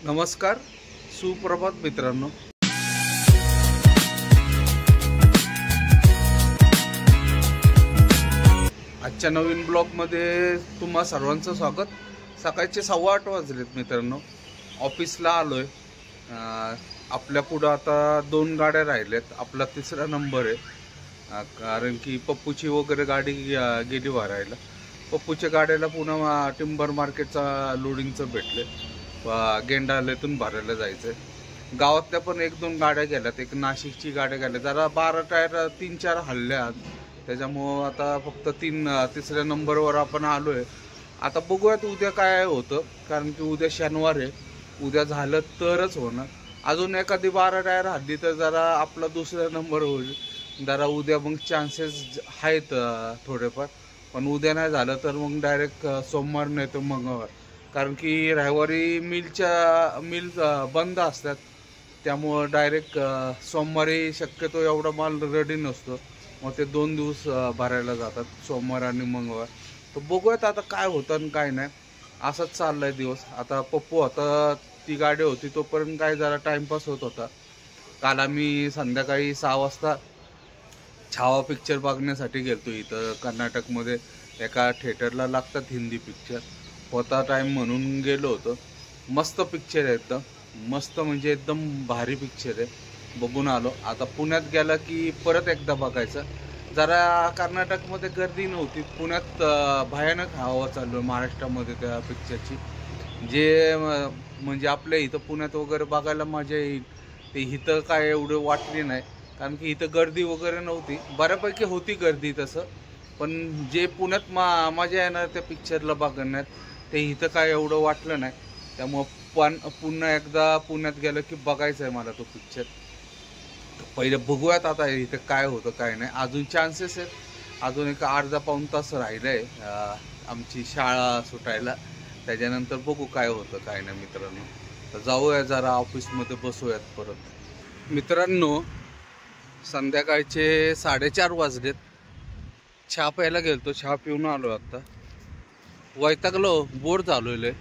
नमस्कार, सुप्रभात मित्रांनो. आजच्या नवीन ब्लॉगमध्ये तुम्हा सर्वांचं स्वागत. सकाळचे 8:15 वाजलेत मित्रांनो. ऑफिसला आलोय. आपल्या पुढं आता 2 गाड्या राहिल्यात. आपला 3रा नंबर आहे. कारण की पप्पूची वगैरे गाडी गेली भरायला. पप्पूच्या गाड्याला पुन्हा टिंबर मार्केटचा लोडिंगचं भेटले. गेंडालेतून भरायला जायचं. गावातल्या पण 1-2 गाड्या गेल्यात. एक नाशिकची गाड्या गेल्या. जरा 12 टायर 3-4 हल्ल्या. त्याच्यामुळं आता फक्त 3ऱ्या नंबरवर आपण आलोय. आता बघूयात उद्या काय होतं, कारण की उद्या शनिवार आहे. उद्या झालं तरच होणार. अजून एखादी 12 टायर हल्ली तर जरा आपला 2रा नंबर होईल. जरा उद्या मग चान्सेस आहेत थोडेफार. पण उद्या नाही झालं तर मग डायरेक्ट सोमवार नाही तर मंगळवार. कारण की रविवारी मिल बंद असतात. त्यामुळं डायरेक्ट सोमवारी शक्यतो एवढा माल रेडी नसतो. मग ते 2 दिवस भरायला जातात, सोमवार आणि मंगळवार. तर बघूयात आता काय होतं आणि काय नाही. असंच चाललाय दिवस. आता पप्पू होता, ती गाडी होती तोपर्यंत काय जरा टाइमपास होत होता. काल आम्ही संध्याकाळी 6 वाजता छावा पिक्चर बघण्यासाठी गेलतो. इथं कर्नाटकमध्ये एका थिएटरला लागतात हिंदी पिक्चर. होता टाइम म्हणून गेलो होतो. मस्त पिक्चर आहे एकदम. मस्त म्हणजे एकदम भारी पिक्चर आहे. बघून आलो. आता पुण्यात गेला की परत एकदा बघायचं. जरा कर्नाटकमध्ये गर्दी नव्हती. पुण्यात भयानक हवा चालू आहे महाराष्ट्रामध्ये त्या पिक्चरची. जे म्हणजे आपल्या इथं पुण्यात वगैरे बघायला मजा येईल ते इथं काय एवढं वाटली नाही. कारण की इथं गर्दी वगैरे नव्हती. बऱ्यापैकी होती गर्दी तसं. पण जे पुण्यात मजा येणार त्या पिक्चरला बघण्यात ते इथं काय एवढं वाटलं नाही. त्यामुळं पुन्हा एकदा पुण्यात गेलं की बघायचं आहे मला तो पिक्चर. पहिले बघूयात आता इथं काय होतं काय नाही. अजून चान्सेस आहेत. अजून एक अर्धा-पाऊण तास राहिलं आहे आमची शाळा सुटायला. त्याच्यानंतर बघू काय होतं काय नाही मित्रांनो. तर जाऊया जरा ऑफिसमध्ये बसूयात परत. मित्रांनो, संध्याकाळचे 4:30 वाजलेत. चहा प्यायला गेलतो. चहा पिऊन आलो. आता वैतागलो, बोर झालोय.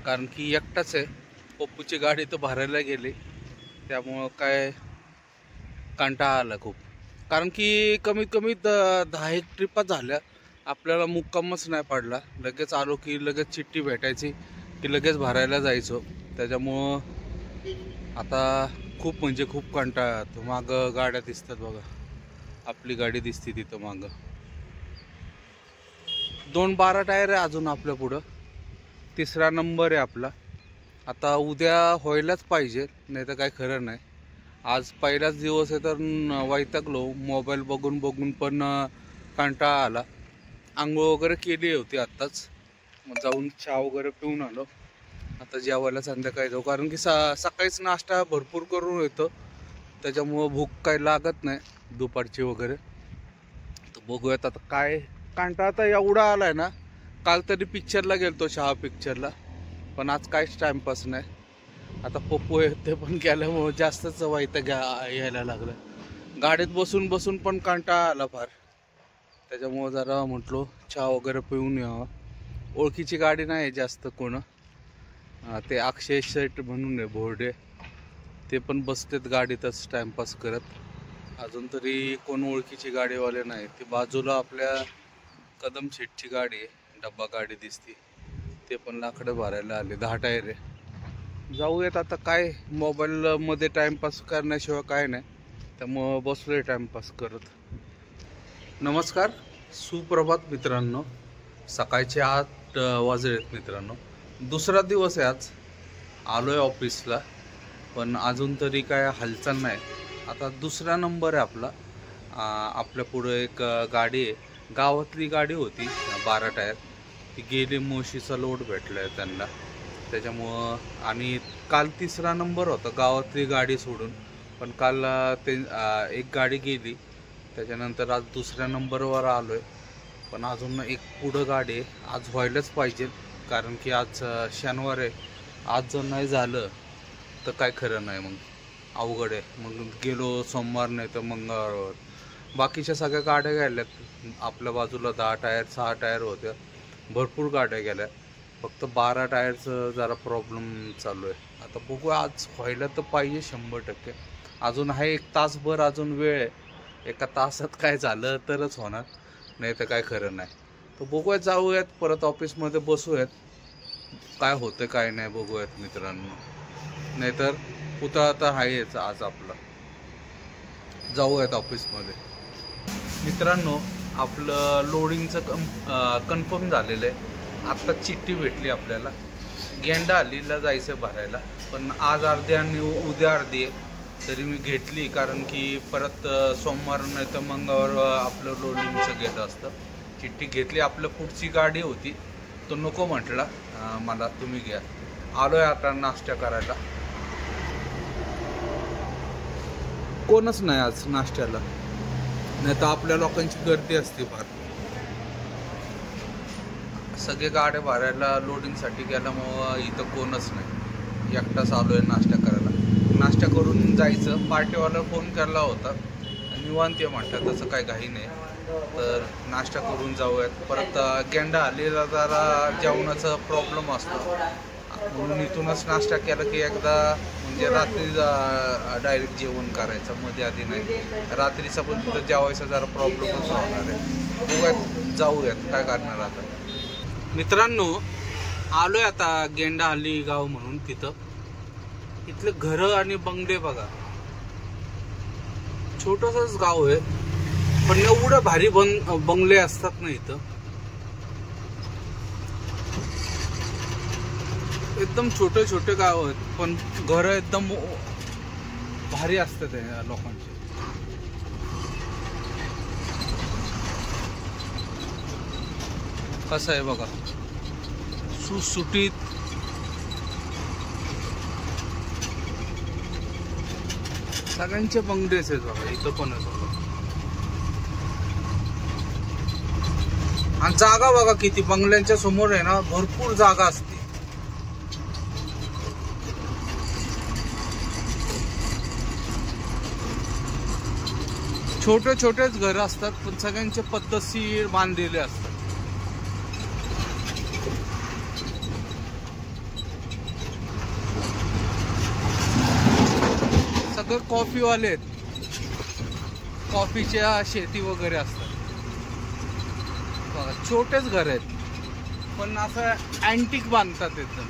कारण की एकटाच आहे. पप्पूची गाडी तर भरायला गेली. त्यामुळं काय कंटाळा आला खूप. कारण की कमीत कमी 10-1 ट्रिपा झाल्या. आपल्याला मुक्कामच नाही पडला. लगेच आलो की लगेच चिठ्ठी भेटायची की लगेच भरायला जायचो. त्याच्यामुळं आता खूप म्हणजे खूप कंटाळा येतो. मागं गाड्या दिसतात बघा. आपली गाडी दिसते तिथं मागं. 2 12 टायर आहे अजून आपल्या पुढं. 3रा नंबर आहे आपला. आता उद्या व्हायलाच पाहिजे, नाही तर काय खरं नाही. आज पहिलाच दिवस आहे तर वैतागलो. मोबाईल बघून बघून पण कंटाळा आला. आंघोळ वगैरे केली होती आत्ताच. मग जाऊन चहा वगैरे पिऊन आलो. आता जेवायला संध्याकाळी जाऊ. कारण की सकाळीच नाश्ता भरपूर करून येतो. त्याच्यामुळं भूक काही लागत नाही दुपारची वगैरे. तर बघूयात आता काय. कंटाळा आता एवढा आलाय ना. काल तरी पिक्चरला गेलतो, शहा पिक्चरला. पण आज काहीच टाइमपास नाही. आता पप्पू ते पण गेल्यामुळं जास्तच वैताग यायला लागलं. गाडीत बसून बसून पण कंटाळा आला फार. त्याच्यामुळं जरा म्हटलो चहा वगैरे पिऊन यावं. ओळखीची गाडी नाही जास्त कोण. ते अक्षय शेट म्हणून आहे भोरडे. ते पण बसतेत गाडीतच टाइमपास करत. अजून तरी कोण ओळखीची गाडीवाले नाही. ती बाजूला आपल्या कदम शेटची गाडी आहे, डब्बा गाडी दिसती. ते पण लाकडं भरायला आले. 10 टायर आहे. जाऊयात आता. काय मोबाईलमध्ये टाइमपास करण्याशिवाय काय नाही. त्यामुळं बसलोय टाइमपास करत. नमस्कार, सुप्रभात मित्रांनो. सकाळचे 8 वाजलेत मित्रांनो. 2रा दिवस आहे आज. आलोय ऑफिसला पण अजून तरी काय हालचाल नाही. आता 2रा नंबर आहे आपला. आपल्या पुढं एक गाडी आहे. गावातली गाडी होती 12 टायर. ती गेली. मोशीचा लोड भेटला आहे त्यांना. त्याच्यामुळं आणि काल 3रा नंबर होता गावातली गाडी सोडून. पण काल ते एक गाडी गेली. त्याच्यानंतर आज 2ऱ्या नंबरवर आलो आहे. पण अजून एक पुढं गाडी आहे. आज व्हायलाच पाहिजे. कारण की आज शनिवार आहे. आज जर नाही झालं तर काय खरं नाही. मग अवघड आहे. मग गेलो सोमवार नाही तर मंगळवार. बाकीच्या सगळ्या गाड्या गेल्यात. आपल्या बाजूला 10 टायर 6 टायर होत्या. भरपूर गाड्या गेल्या. फक्त 12 टायरचं जरा प्रॉब्लेम चालू आहे. आता बघू, आज व्हायला तर पाहिजे 100%. अजून आहे 1 तासभर अजून वेळ आहे. 1 तासात काय झालं तरच होणार, नाही तर काय खरं नाही. तर बघूयात, जाऊयात परत ऑफिसमध्ये बसूयात, काय होतं काय नाही बघूयात मित्रांनो. नाहीतर पुतळा तर आहेच आज आपला. जाऊयात ऑफिसमध्ये. मित्रांनो, आपलं लोडिंगचं कन्फर्म झालेलं आहे. आत्ता चिठ्ठी भेटली आपल्याला. गेंडा हल्लीला जायचं भरायला, पण आज अर्धी आणि उद्या अर्धी आहे. तरी मी घेतली, कारण की परत सोमवार नाही तर मंगळवार आपलं लोडिंगचं गेलं असतं. चिठ्ठी घेतली. आपलं पुढची गाडी होती, तो नको म्हटला मला, तुम्ही घ्या. आलोय आता नाश्ता करायला. कोणच नाही आज नाश्त्याला, नाही तर आपल्या लोकांची गर्दी असते फार. सगळे गाड्या भरायला लोडिंगसाठी गेल्यामुळं इथं कोणच नाही. एकटाच आलोय नाश्ता करायला. नाश्ता करून जायचं. पार्टीवाला फोन केला होता, निवांत ये म्हटलं, तसं काय घाई नाही. तर नाश्ता करून जाऊयात. परत गेंडा हल्लीला जरा जेवणाचा प्रॉब्लेम असतो, म्हणून इथूनच नाश्ता केला की एकदा म्हणजे रात्री डायरेक्ट जेवण करायचं, मध्ये आधी नाही. रात्रीचा पण तिथं जेवायचा जरा प्रॉब्लेमच होणार आहे. बघूयात, जाऊयात, काय करणार आता. मित्रांनो, आलोय आता गेंडा हल्ली गाव म्हणून. तिथं इथले घरं आणि बंगले बघा. छोटसच गाव आहे, पण एवढं भारी बंगले असतात ना इथं. एकदम छोटे छोटे गाव आहेत, पण घर एकदम भारी असतात या लोकांची. कसं आहे बघा, सुटसुटीत. सगळ्यांचे बंगलेच आहेत बघा, इथं पण आहे बघा. आणि जागा बघा किती, बंगल्यांच्या समोर आहे ना भरपूर जागा असते. छोटे छोटेच घर असतात, पण सगळ्यांचे पद्धतशीर बांधलेले असतात. सगळे कॉफीवाले आहेत, कॉफीच्या शेती वगैरे असतात बघा. छोटेच घर आहेत, पण असं अँटिक बांधतात एकदम.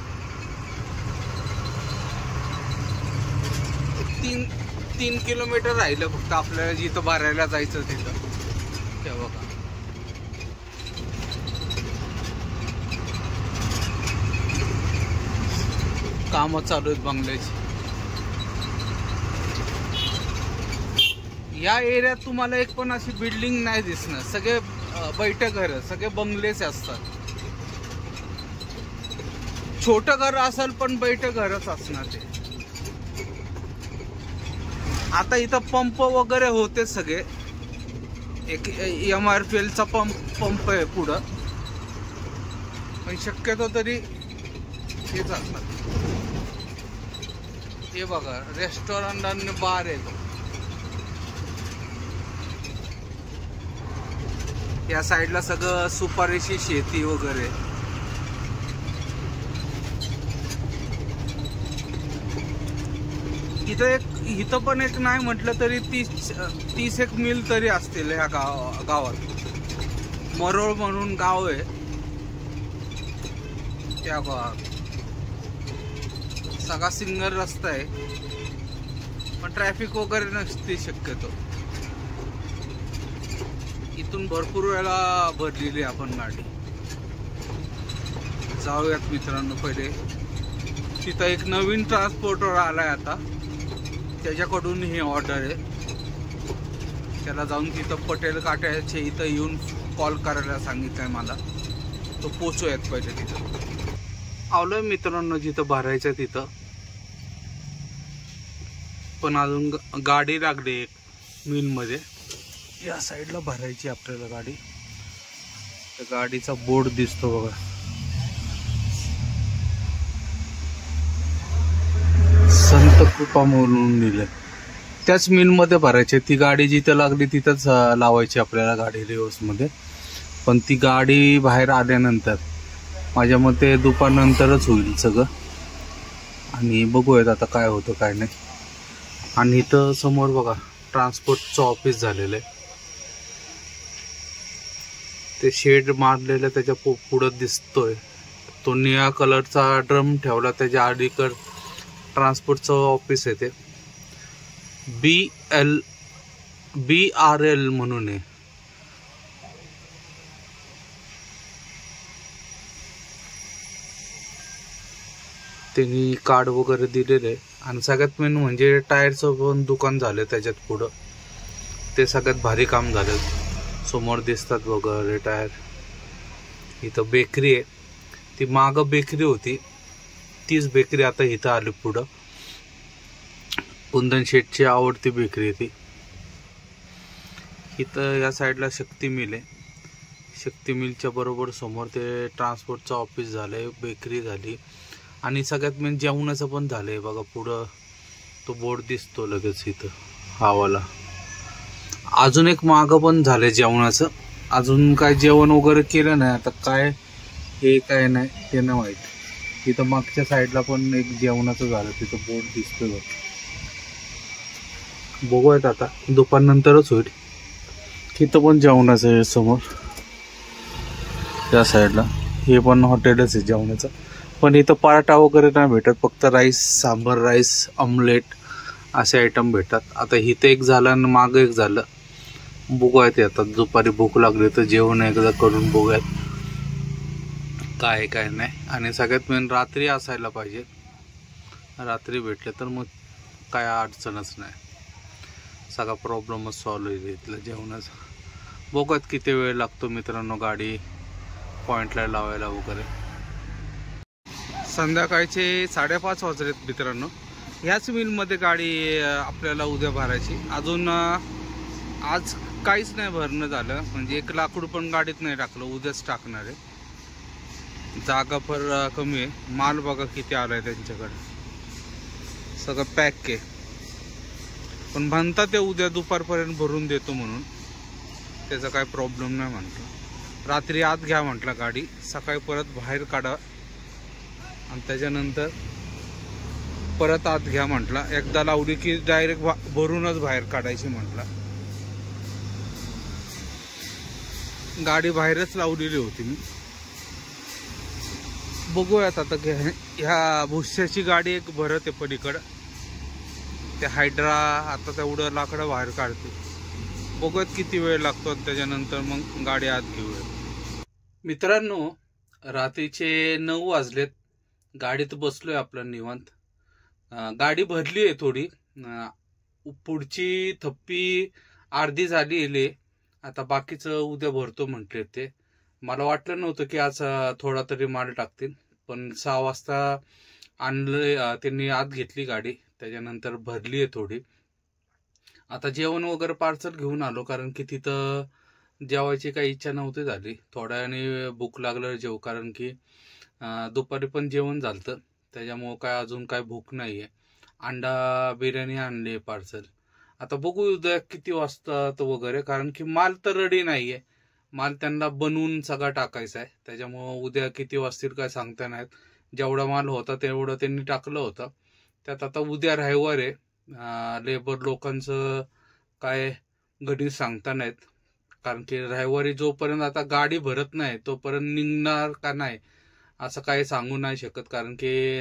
3 किलोमीटर राहिलं फक्त आपल्याला जिथं भरायला जायचं तिथं. ते बघा, कामं चालू आहेत बंगल्याची. या एरियात तुम्हाला एक पण अशी बिल्डिंग नाही दिसणार. सगळे बैठे घर, सगळे बंगलेच असतात. छोटं घर असेल पण बैठे घरच असणार ते. आता इथं पंप वगैरे होते सगळे. एक MRPL चा पंप आहे पुढं, पण शक्यतो तरी हेच असणार. हे बघा, रेस्टॉरंट आणि बार आहे. या साईडला सगळं सुपारीची शेती वगैरे. इथं पण एक नाही म्हटलं तरी 30 एक मिल तरी असतील ह्या गावात. मरोळ म्हणून गाव आहे त्या गावात. सगळा सिंगल रस्ता आहे, पण ट्रॅफिक वगैरे नसते शक्यतो. इथून भरपूर वेळा भरलेली आपण गाडी. जाऊयात मित्रांनो. पहिले तिथं एक नवीन ट्रान्सपोर्टर आलाय आता, त्याच्याकडून ही ऑर्डर आहे. त्याला जाऊन तिथं पटेल काट्याचे इथं येऊन कॉल करायला सांगितलंय मला. तो पोचूयात पहिले तिथं. आलोय मित्रांनो जिथं भरायचं तिथं, पण अजून गाडी लागली एक मिलमध्ये. या साईडला भरायची आपल्याला गाडी. त्या गाडीचा बोर्ड दिसतो बघा, संत कृपा म्हणून दिलं. त्याच मिलमध्ये भरायची. ती गाडी जिथं लागली तिथंच लावायची आपल्याला गाडी रिवर्समध्ये. पण ती गाडी बाहेर आल्यानंतर माझ्या मते दुपारनंतरच होईल सगळं, आणि बघूयात आता काय होतं काय नाही. आणि इथं समोर बघा ट्रान्सपोर्टचं ऑफिस झालेलं आहे, ते शेड मारलेलं त्याच्या पुढं दिसतोय. तो निळ्या कलरचा ड्रम ठेवला, त्याच्या अलीकड ट्रान्सपोर्टचं ऑफिस आहे. ते BRL म्हणून आहे. त्यांनी कार्ड वगैरे दिलेलं आहे. आणि सगळ्यात मेन म्हणजे टायरचं पण दुकान झालं त्याच्यात पुढं, ते सगळ्यात भारी काम झालं. समोर दिसतात वगैरे टायर. इथं बेकरी आहे, ती मागं बेकरी होती तीच बेकरी आता इथं आली पुढं. कुंदन शेठची आवडती बेकरी आहे ती. इथं या साईडला शक्ती मिल आहे, शक्ती मिलच्या बरोबर समोर ते ट्रान्सपोर्टचं ऑफिस झालंय, बेकरी झाली, आणि सगळ्यात मेन जेवणाचं पण झालंय. बघा पुढं तो बोर्ड दिसतो लगेच इथं हावाला. अजून एक मागं पण झालंय जेवणाचं. अजून काय जेवण वगैरे केलं नाही, आता काय हे काय नाही ते नाही माहिती. इथं मागच्या साईडला पण एक जेवणाचं झालं, तिथं बोर्ड दिसतोय. बघूयात आता दुपारनंतरच होईल. इथं पण जेवणाचं आहे समोर त्या साईडला, हे पण हॉटेलच आहे जेवणाचं. पण इथं पराठा वगैरे नाही भेटत, फक्त राईस, सांबर राईस, ऑमलेट असे आयटम भेटतात. आता इथं एक झालं आणि मागं एक झालं. बघूयात आता दुपारी भूक लागली तर जेवण एकदा करून बघूयात काय काय नाही. आणि सगळ्यात मेन रात्री असायला पाहिजे, रात्री भेटले तर मग काय अडचणच नाही, सगळा प्रॉब्लेमच सॉल्व होईल इथलं जेवणाचा. बघूयात किती वेळ लागतो मित्रांनो गाडी पॉईंटला लावायला वगैरे. संध्याकाळचे 5:30 वाजलेत मित्रांनो. ह्याच मिलमध्ये गाडी आपल्याला उद्या भरायची. अजून आज काहीच नाही भरणं झालं, म्हणजे एक लाकूड पण गाडीत नाही टाकलं, उद्याच टाकणार आहे. जागा फार कमी आहे. माल बघा किती आलाय त्यांच्याकडे, सगळं पॅक आहे. पण म्हणतात ते उद्या दुपारपर्यंत भरून देतो म्हणून, त्याचा काय प्रॉब्लेम नाही म्हणतो. रात्री आत घ्या म्हटलं गाडी, सकाळी परत बाहेर काढा आणि त्याच्यानंतर परत आत घ्या म्हटला. एकदा लावली की डायरेक्ट भरूनच बाहेर काढायची म्हटला. गाडी बाहेरच लावलेली होती मी. बघूयात आता ह्या भुश्याची गाडी एक भरत आहे पलीकडं, ते हायड्रा आता तेवढं लाकडं बाहेर काढते. बघूयात किती वेळ लागतो, त्याच्यानंतर मग गाडी आत घेऊया. मित्रांनो रात्रीचे 9 वाजलेत, गाडीत बसलोय आपलं निवांत. गाडी भरली आहे थोडी, पुढची थप्पी अर्धी झाली. आता बाकीचं उद्या भरतो म्हटले ते. मला वाटलं नव्हतं की आज थोडा तरी माल टाकतील, पण 6 वाजता आणले त्यांनी, आत घेतली गाडी, त्याच्यानंतर भरली आहे थोडी. आता जेवण वगैरे पार्सल घेऊन आलो, कारण की तिथं जेवायची काही इच्छा नव्हती झाली. थोड्या वेळाने भूक लागलं जेव, कारण की दुपारी पण जेवण झालं, त्याच्यामुळं काय अजून काय भूक नाही आहे. अंडा बिर्याणी आणली पार्सल. आता बघू उद्या किती वाजतात वगैरे, कारण की माल तर रेडी नाही आहे. माल त्यांना बनवून सगळा टाकायचा आहे, त्याच्यामुळं उद्या किती वाजतील काय सांगता नाहीत. जेवढा माल होता तेवढं त्यांनी टाकलं होतं. त्यात आता उद्या रविवार आहे, लेबर लोकांचं काय गणित सांगता नाहीत, कारण की रविवारी जोपर्यंत आता गाडी भरत नाही तोपर्यंत निघणार का नाही असं काही सांगू नाही शकत, कारण की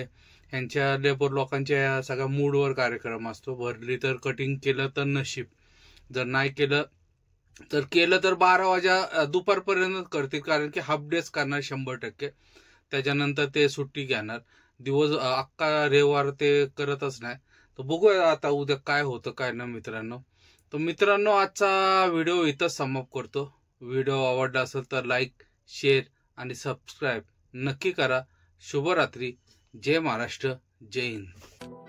ह्यांच्या लेबर लोकांच्या सगळ्या मूडवर कार्यक्रम असतो. भरली तर कटिंग केलं तर नशीब, जर नाही केलं तर 12 दुपारपर्यंत करतील, कारण की हाफ डेच करणार 100%. त्याच्यानंतर ते सुट्टी घेणार, दिवस अख्खा रविवार ते करतच नाही. तर बघूया आता उद्या काय होतं काय ना मित्रांनो. तर मित्रांनो आजचा व्हिडिओ इथंच समाप्त करतो. व्हिडिओ आवडला असेल तर लाईक, शेअर आणि सबस्क्राईब नक्की करा. शुभरात्री. जय महाराष्ट्र, जय हिंद.